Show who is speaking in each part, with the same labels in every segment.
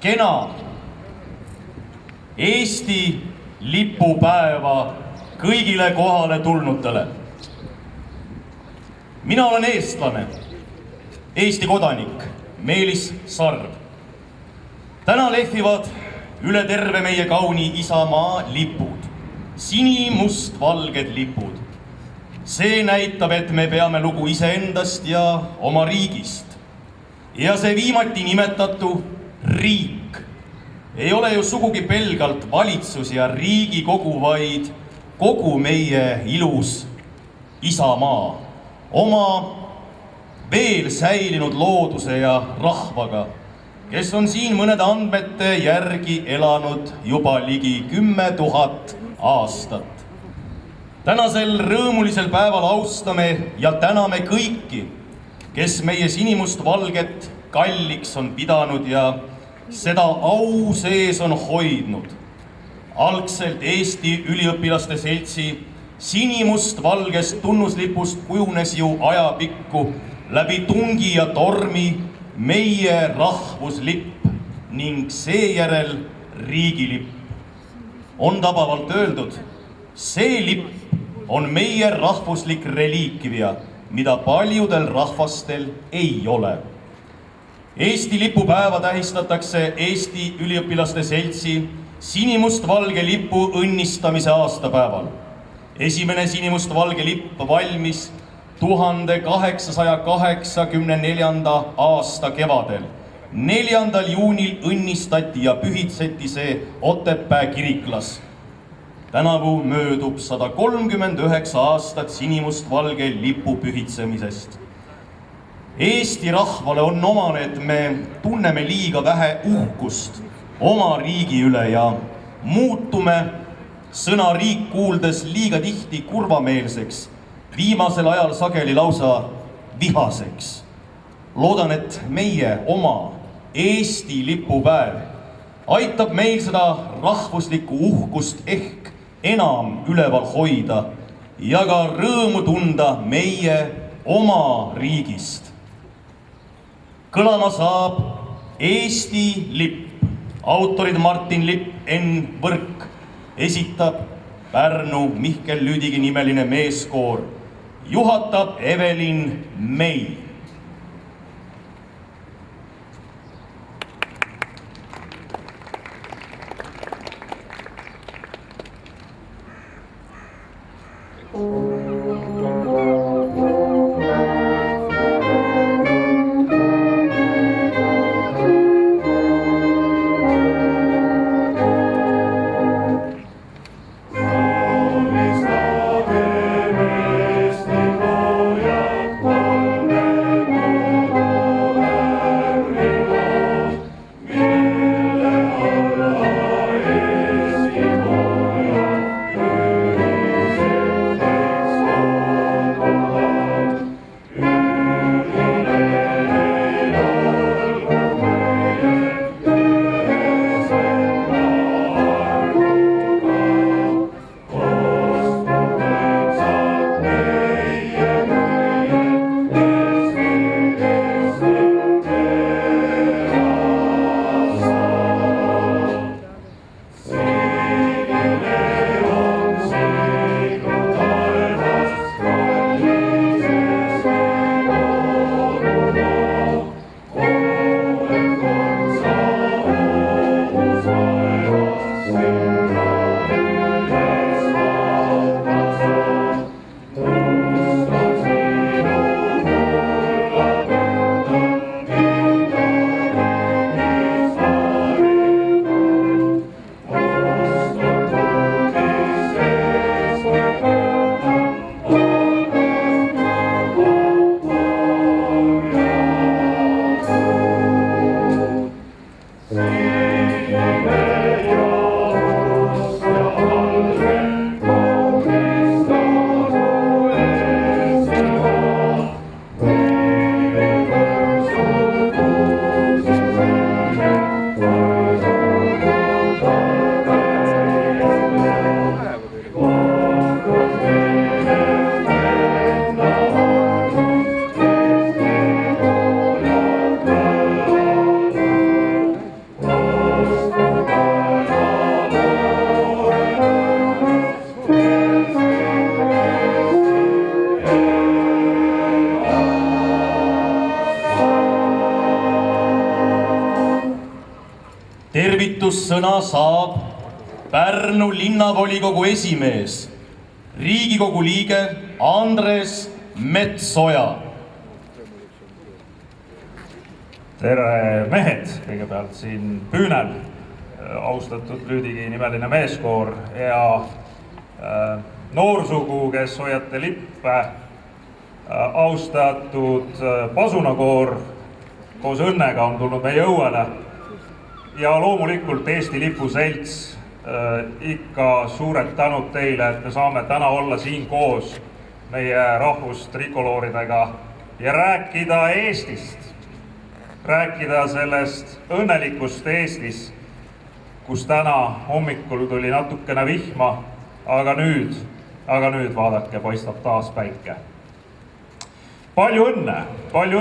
Speaker 1: Kena Eesti lipupäeva kõigile kohale tulnutele. Mina olen eestlane, Eesti kodanik Meelis Sarv. Täna lehvivad üle terve meie kauni isamaa lipud, sinimustvalged lipud. See näitab, et me peame lugu iseendast ja oma riigist. Ja see viimati nimetatu riik ei ole ju sugugi pelgalt valitsus ja Riigikogu, vaid kogu meie ilus isamaa oma veel säilinud looduse ja rahvaga, kes on siin mõnede andmete järgi elanud juba ligi 10 000 aastat. Tänasel rõõmulisel päeval austame ja täname kõiki, kes meie sinimustvalget kalliks on pidanud ja seda au sees on hoidnud. Algselt Eesti Üliõpilaste Seltsi sinimustvalgest tunnuslipust kujunes ju ajapikku läbi tungi ja tormi meie rahvuslipp ning seejärel riigilipp. On tabavalt öeldud, see lipp on meie rahvuslik reliikvia, mida paljudel rahvastel ei ole. Eesti lipupäeva tähistatakse Eesti Üliõpilaste Seltsi sinimustvalge lipu õnnistamise aastapäeval. Esimene sinimustvalge lipp valmis 1884. aasta kevadel. 4. juunil õnnistati ja pühitseti see Otepää kiriklas. Tänavu möödub 139 aastat sinimustvalge lipu pühitsemisest. Eesti rahvale on omane, et me tunneme liiga vähe uhkust oma riigi üle ja muutume sõna riik kuuldes liiga tihti kurvameelseks, viimasel ajal sageli lausa vihaseks. Loodan, et meie oma Eesti lipupäev aitab meil seda rahvuslikku uhkust ehk enam üleval hoida ja ka rõõmu tunda meie oma riigist. Kõlama saab Eesti lipp. Autorid Martin Lipp, Enn Võrk, esitab Pärnu Mihkel Lüdigi nimeline meeskoor, juhatab Evelin May. tervitussõna saab Pärnu linnavolikogu esimees, Riigikogu liige Andres Metsoja.
Speaker 2: Tere mehed, kõigepealt siin püünel, austatud Lüüdigi nimeline meeskoor ja noorsugu, kes hoiate lippe, austatud pasunakoor koos Õnnega on tulnud meie õuele ja loomulikult Eesti Lipu Selts. Ikka suured tänud teile, et me saame täna olla siin koos meie rahvustrikolooridega ja rääkida Eestist, rääkida sellest õnnelikust Eestis, kus täna hommikul tuli natukene vihma, aga nüüd vaadake, paistab taas päike. Palju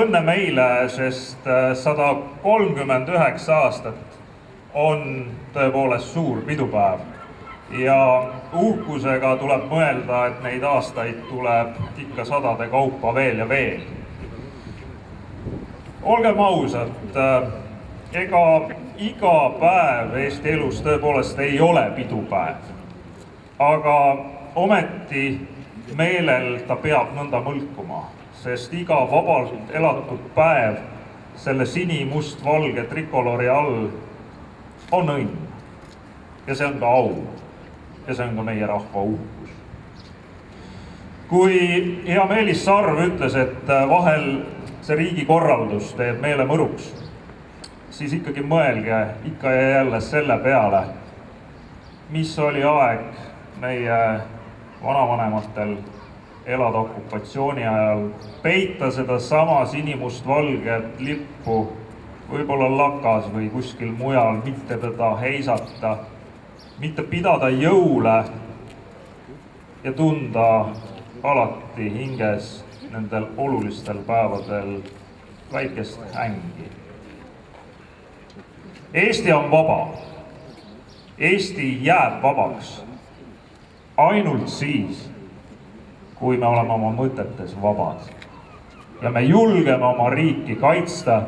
Speaker 2: õnne meile, sest 139 aastat on tõepoolest suur pidupäev ja uhkusega tuleb mõelda, et neid aastaid tuleb ikka sadade kaupa veel ja veel. Olgem ausad, ega iga päev Eesti elus tõepoolest ei ole pidupäev, aga ometi meelel ta peab nõnda mõlkuma, sest iga vabalt elatud päev selle sinimust-valge trikoloori all on õnn ja see on ka au ja see on ka meie rahva uhkus. Kui hea Meelis Sarv ütles, et vahel see riigikorraldus teeb meele mõruks, siis ikkagi mõelge ikka ja jälle selle peale, mis oli aeg meie vanavanematel elada okupatsiooni ajal, peita seda sama sinimust-valget lippu võib-olla lakas või kuskil mujal, mitte teda heisata, mitte pidada jõule ja tunda alati hinges nendel olulistel päevadel väikest ängi. Eesti on vaba. Eesti jääb vabaks ainult siis, kui me oleme oma mõtetes vabad ja me julgeme oma riiki kaitsta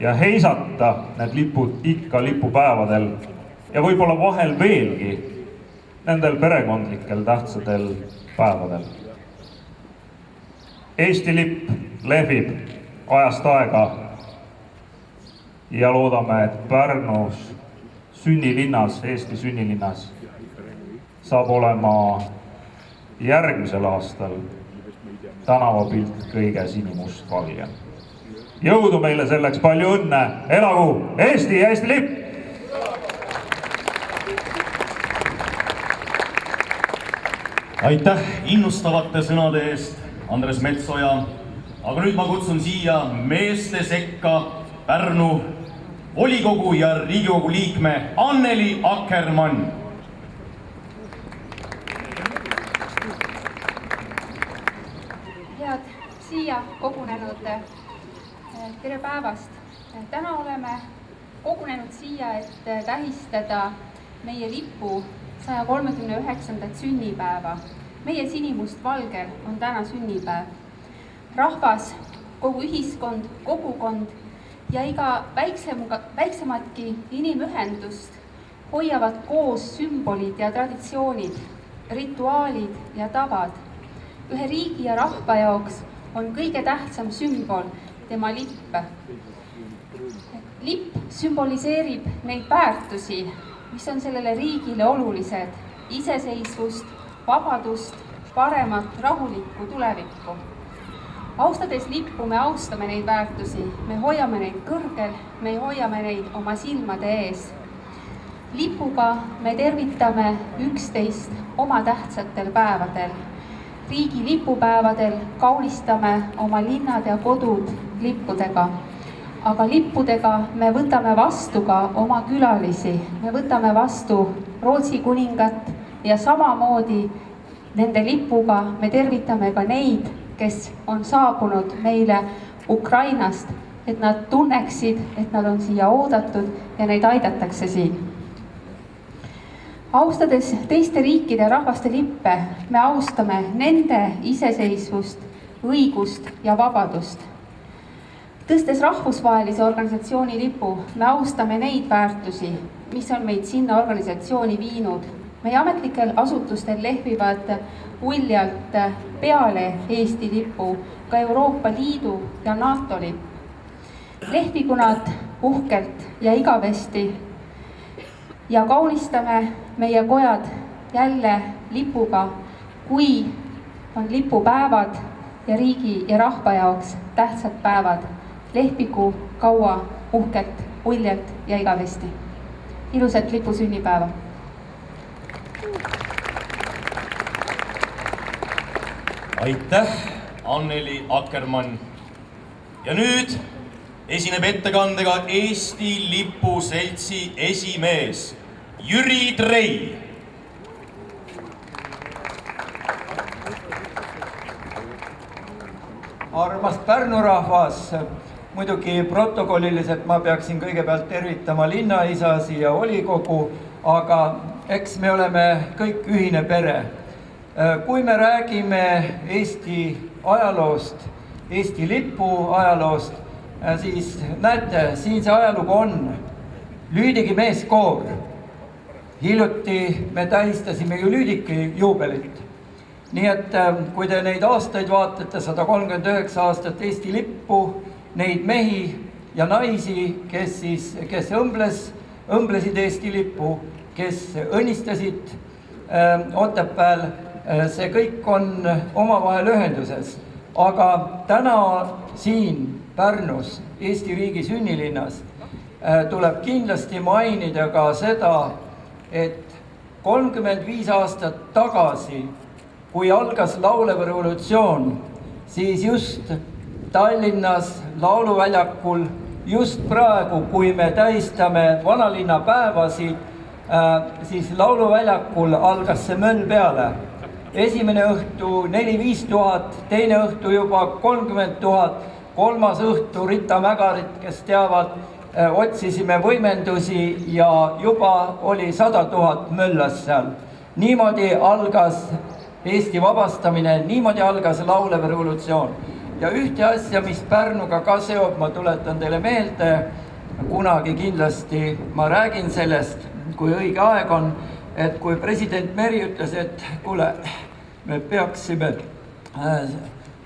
Speaker 2: ja heisata need lipud ikka lipupäevadel ja võib-olla vahel veelgi nendel perekondlikel tähtsadel päevadel. Eesti lipp lehvib ajast aega ja loodame, et Pärnus sünnilinnas, Eesti sünnilinnas saab olema järgmisel aastal tänavapilt kõige sinimust-valge. Jõudu meile selleks, palju õnne, elagu Eesti ja Eesti lipp!
Speaker 1: Aitäh innustavate sõnade eest, Andres Metsoja. Aga nüüd ma kutsun siia meeste sekka Pärnu volikogu ja Riigikogu liikme Anneli Akkermann.
Speaker 3: Head siia kogunenud, tere päevast! Täna oleme kogunenud siia, et tähistada meie lipu 139. sünnipäeva. Meie sinimust-valgel on täna sünnipäev. Rahvas, kogu ühiskond, kogukond ja iga väiksematki inimühendust hoiavad koos sümbolid ja traditsioonid, rituaalid ja tavad. Ühe riigi ja rahva jaoks on kõige tähtsam sümbol tema lipp. Lipp sümboliseerib neid väärtusi, mis on sellele riigile olulised, iseseisvust, vabadust, paremat, rahulikku tulevikku. Austades lippu me austame neid väärtusi, me hoiame neid kõrgel, me hoiame neid oma silmade ees. Lipuga me tervitame üksteist oma tähtsatel päevadel. Riigi lipupäevadel kaunistame oma linnad ja kodud lippudega. Aga lippudega me võtame vastu ka oma külalisi. Me võtame vastu Rootsi kuningat ja samamoodi nende lipuga me tervitame ka neid, kes on saabunud meile Ukrainast, et nad tunneksid, et nad on siia oodatud ja neid aidatakse siin. Austades teiste riikide ja rahvaste lippe, me austame nende iseseisvust, õigust ja vabadust. Tõstes rahvusvahelise organisatsiooni lipu, me austame neid väärtusi, mis on meid sinna organisatsiooni viinud. Meie ametlikel asutustel lehvivad uljalt peale Eesti lipu ka Euroopa Liidu ja NATO lipp. Lehvigu nad uhkelt ja igavesti ja kaunistame meie kojad jälle lipuga, kui on lipupäevad ja riigi ja rahva jaoks tähtsad päevad. Lehvigu kaua uhkelt, uljalt ja igavesti. Ilusat lipusünnipäeva!
Speaker 1: Aitäh, Anneli Akkermann! Ja nüüd esineb ettekandega Eesti Lipuseltsi esimees Jüri Trei.
Speaker 4: Armas Pärnu rahvas, muidugi protokolliliselt ma peaksin kõigepealt tervitama linnaisasi ja volikogu, aga eks me oleme kõik ühine pere. Kui me räägime Eesti ajaloost, Eesti lipu ajaloost, siis näete, siin see ajalugu on. Lüüdigi meeskoor. Hiljuti me tähistasime ju Lüüdiki juubelit. Nii et kui te neid aastaid vaatate, 139 aastat Eesti lippu, neid mehi ja naisi, kes õmblesid Eesti lippu, kes õnnistasid Otepääl, see kõik on omavahel ühenduses. Aga täna siin Pärnus, Eesti riigi sünnilinnas, tuleb kindlasti mainida ka seda, et 35 aastat tagasi, kui algas laulev revolutsioon, siis just Tallinnas lauluväljakul, just praegu, kui me tähistame vanalinna päevasid, siis lauluväljakul algas see möll peale. Esimene õhtu 4-5 tuhat, teine õhtu juba 30 000, kolmas õhtu Rita Mägarit, kes teavad, otsisime võimendusi ja juba oli 100 000 möllas seal. Niimoodi algas Eesti vabastamine, niimoodi algas laulev revolutsioon. Ja ühte asja, mis Pärnuga ka seob, ma tuletan teile meelde, kunagi kindlasti ma räägin sellest, kui õige aeg on, et kui president Meri ütles, et kuule, me peaksime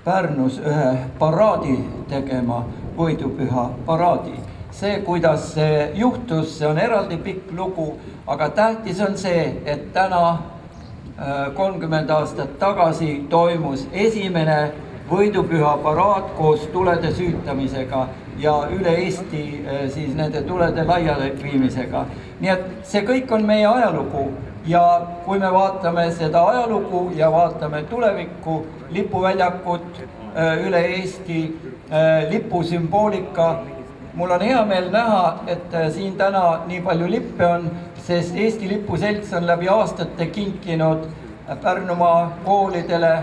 Speaker 4: Pärnus ühe paraadi tegema, võidupüha paraadi. See, kuidas see juhtus, see on eraldi pikk lugu, aga tähtis on see, et täna 30 aastat tagasi toimus esimene võidupüha paraad koos tulede süütamisega ja üle Eesti siis nende tulede laiale viimisega. Nii et see kõik on meie ajalugu ja kui me vaatame seda ajalugu ja vaatame tulevikku, lipuväljakut üle Eesti, lipusümboolika, mul on hea meel näha, et siin täna nii palju lippe on, sest Eesti Lipuselts on läbi aastate kinkinud Pärnumaa koolidele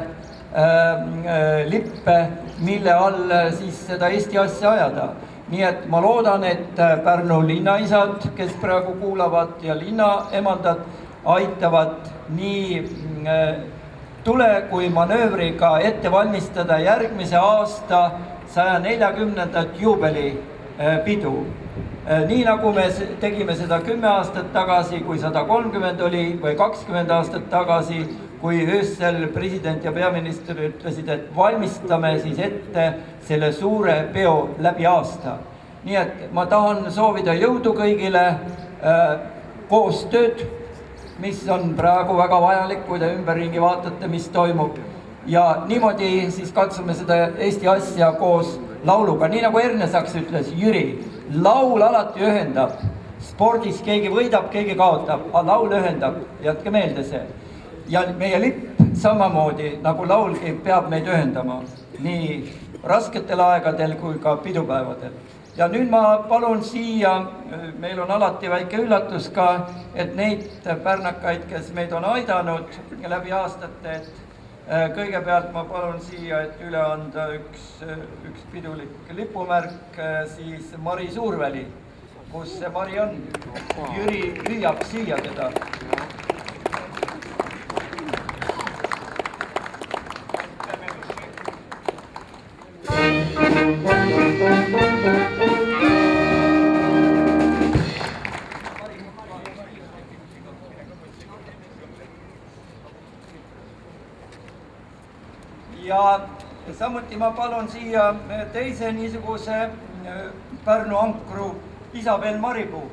Speaker 4: lippe, mille all siis seda Eesti asja ajada. Nii et ma loodan, et Pärnu linnaisad, kes praegu kuulavad ja linnaemandad aitavad nii tule kui manöövriga ette valmistada järgmise aasta 140. juubelipidu. Nii nagu me tegime seda 10 aastat tagasi, kui 130 oli või 20 aastat tagasi, kui öösel president ja peaminister ütlesid, et valmistame siis ette selle suure peo läbi aasta. Nii et ma tahan soovida jõudu kõigile, koostööd, mis on praegu väga vajalik, kui te ümberringi vaatate, mis toimub. Ja niimoodi siis katsume seda Eesti asja koos lauluga, nii nagu Ernesaks ütles Jüri, laul alati ühendab, spordis keegi võidab, keegi kaotab, aga laul ühendab, jätke meelde see. Ja meie lipp samamoodi nagu laulgi peab meid ühendama, nii rasketel aegadel kui ka pidupäevadel. Ja nüüd ma palun siia, meil on alati väike üllatus ka, et neid pärnakaid, kes meid on aidanud läbi aastate, et kõigepealt ma palun siia, et üle anda üks pidulik lipumärk, siis Mari Suurväli, kus see Mari on. Jüri hüüab siia teda. Thank you. samuti ma palun siia teise niisuguse Pärnu ankru Isabel Maripuu.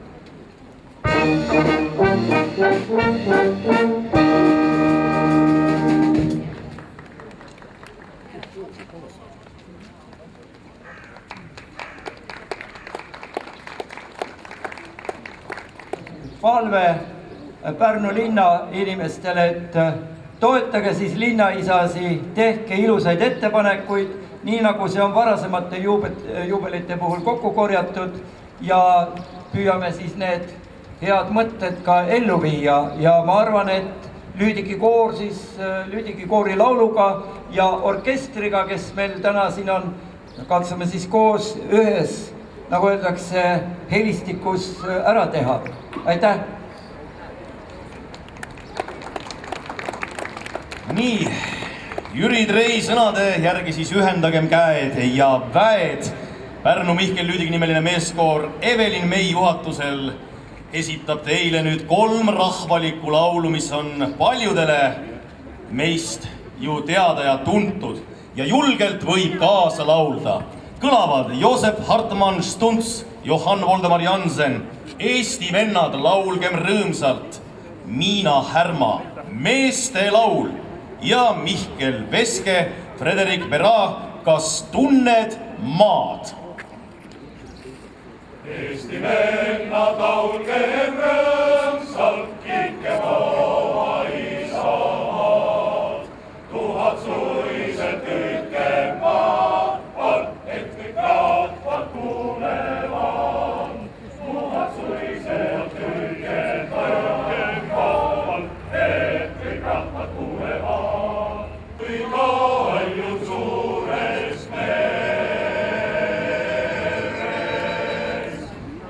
Speaker 4: Palve Pärnu linna inimestele, et toetage siis linnaisasi, tehke ilusaid ettepanekuid, nii nagu see on varasemate juubelite puhul kokku korjatud ja püüame siis need head mõtted ka ellu viia ja ma arvan, et Lüüdiki koor siis Lüüdiki koori lauluga ja orkestriga, kes meil täna siin on, katsume siis koos ühes, nagu öeldakse, helistikus ära teha. Aitäh!
Speaker 1: Nii, Jüri Trei sõnade järgi siis ühendagem käed ja väed. Pärnu Mihkel Lüüdigi nimeline meeskoor Evelin Mei juhatusel esitab teile nüüd 3 rahvalikku laulu, mis on paljudele meist ju teada ja tuntud ja julgelt võib kaasa laulda. Kõlavad Joosep Hartmann Stunts, Johann Voldemar Jansen, Eesti vennad, laulgem rõõmsalt, Miina Härma, meeste laul ja Mihkel Veske, Frederik Bera, kas tunned maad?
Speaker 5: Eesti vennad, laulgem rõõmsalt, kiitkem oma isamaad. 1000 suiselt hüüdkem maad, et kõik rahvad kuulevad. 1000 suiselt hüüdkem maad, et kõik rahvad kuulevad. Kui kaljud suures meres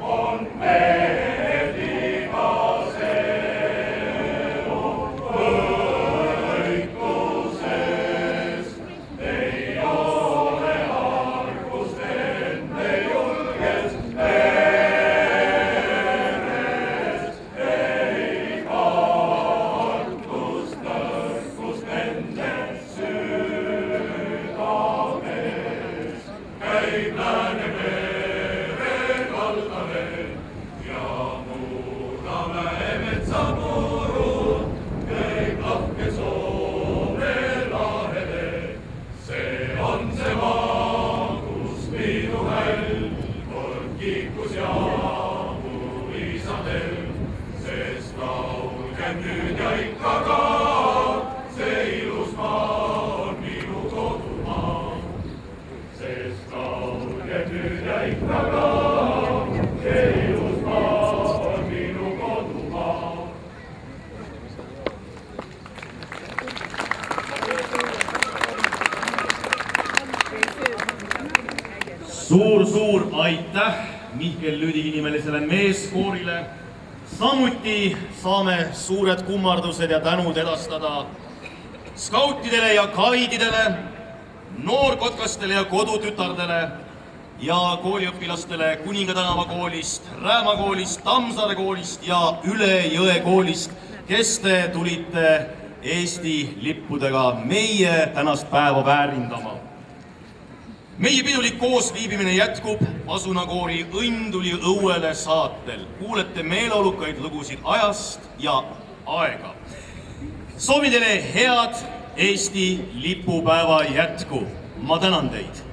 Speaker 5: on mehed igase elu võitluses. Ei ole argust enne julges meres, ei kartust nõrkust enne südames. Käib Läänemere kaldavel ja Muuramäe metsamurud, käib lahke Soome lahele. See on see maa, kus minu häll kord kiikus ja mu isadel, sest laulgem nüüd ja ikka ka, see ilus maa on minu kodumaa. Sest laulgem nüüd ja ikka ka, see ilus maa on minu kodumaa.
Speaker 1: Suur aitäh Mihkel Lüüdigi nimelisele meeskoorile. Samuti saame suured kummardused ja tänud edastada skautidele ja gaididele, noorkotkastele ja kodutütardele ja kooliõpilastele Kuninga tänava koolist, Rääma koolist, Tammsaare koolist ja Üle jõe koolist, kes te tulite Eesti lippudega meie tänast päeva väärindama. Meie pidulik koosviibimine jätkub Pasunakoori Õnn tuli õuele saatel. Kuulete meeleolukaid lugusid ajast ja aega. Soovin teile head Eesti lipupäeva jätku. Ma tänan teid.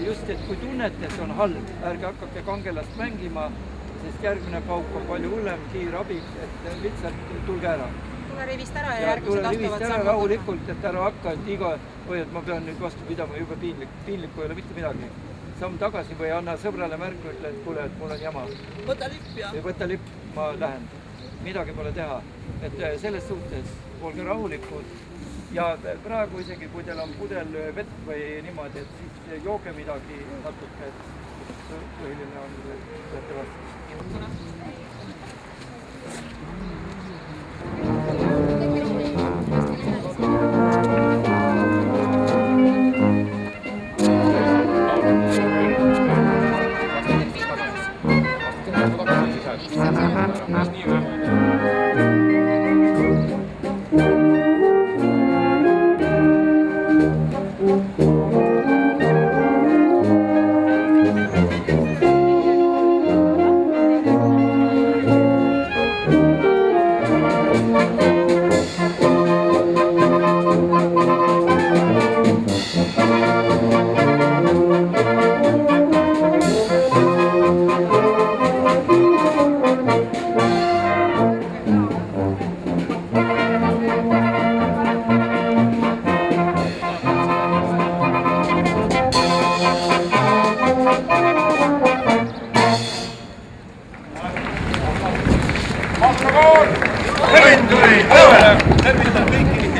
Speaker 4: Just, et kui tunnete, et on halb, ärge hakake kangelast mängima, sest järgmine pauk on palju hullem, kiirabi, et lihtsalt tulge ära.
Speaker 6: Tule rivist ära ja
Speaker 4: Ja
Speaker 6: järgmised
Speaker 4: tule
Speaker 6: astuvad
Speaker 4: rivist ära
Speaker 6: sammud.
Speaker 4: rahulikult, et ära hakka, et et ma pean nüüd vastu pidama, jube piinlik ei ole mitte midagi. Samm tagasi või anna sõbrale märku, ütle, et kuule, et mul on jama.
Speaker 6: Võta lipp ja.
Speaker 4: Või võta lipp, ma lähen. Midagi pole teha. Et selles suhtes olge rahulikud ja praegu isegi, kui teil on pudel vett või niimoodi, et siis jooge midagi natuke, et põhiline on, et vastu.
Speaker 5: tervitan kõiki